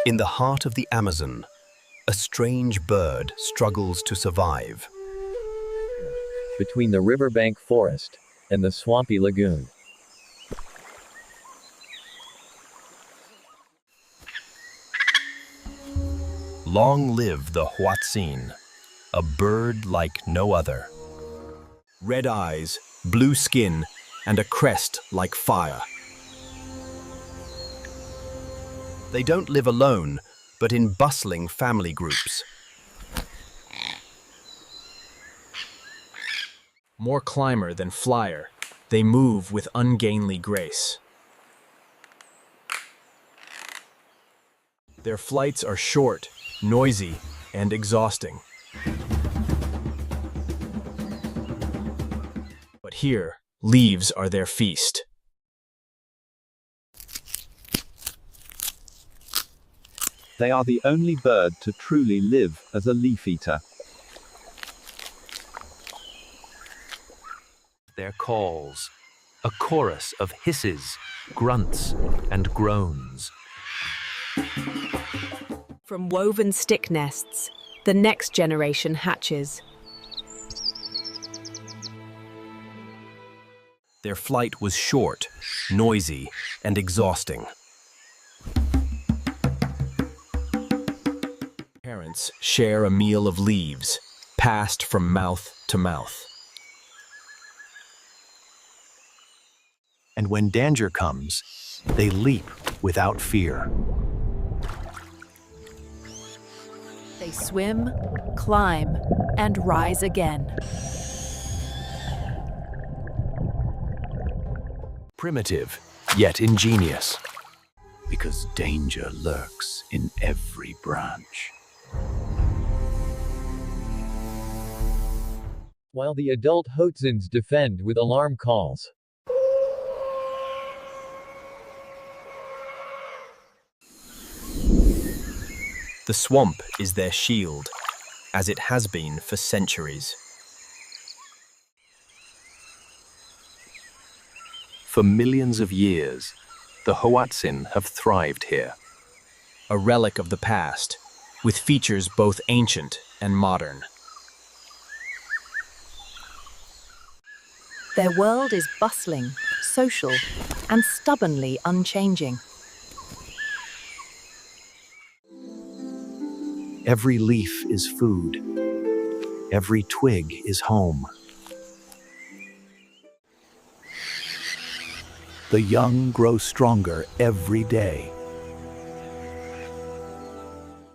In the heart of the Amazon, a strange bird struggles to survive. Between the riverbank forest and the swampy lagoon. Long live the Hoatzin, a bird like no other. Red eyes, blue skin, and a crest like fire. They don't live alone, but in bustling family groups. More climber than flyer, they move with ungainly grace. Their flights are short, noisy, and exhausting. But here, leaves are their feast. They are the only bird to truly live as a leaf eater. Their calls, a chorus of hisses, grunts, and groans. From woven stick nests, the next generation hatches. Their flight was short, noisy, and exhausting. Parents share a meal of leaves, passed from mouth to mouth. And when danger comes, they leap without fear. They swim, climb, and rise again. Primitive, yet ingenious. Because danger lurks in every branch. While the adult Hoatzins defend with alarm calls. The swamp is their shield, as it has been for centuries. For millions of years, the Hoatzin have thrived here. A relic of the past, with features both ancient and modern. Their world is bustling, social, and stubbornly unchanging. Every leaf is food. Every twig is home. The young grow stronger every day.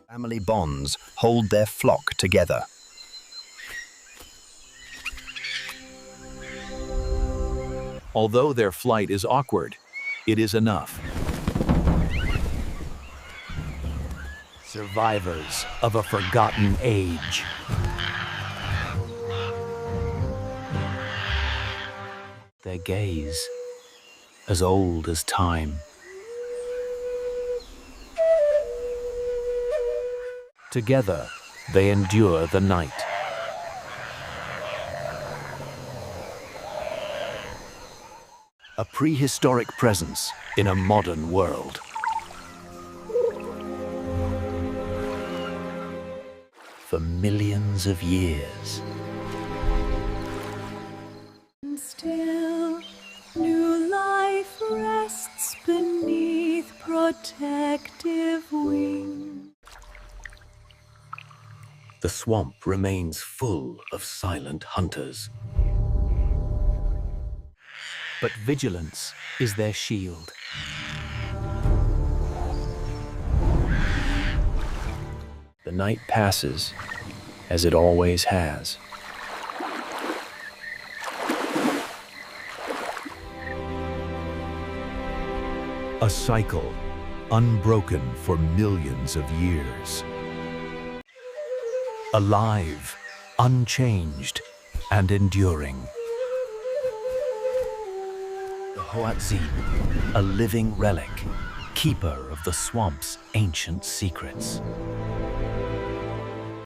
Family bonds hold their flock together. Although their flight is awkward, it is enough. Survivors of a forgotten age. Their gaze, as old as time. Together, they endure the night. A prehistoric presence in a modern world. For millions of years. Still, new life rests beneath protective wing. The swamp remains full of silent hunters. But vigilance is their shield. The night passes, as it always has. A cycle, unbroken for millions of years. Alive, unchanged, and enduring. The Hoatzin, a living relic, keeper of the swamp's ancient secrets.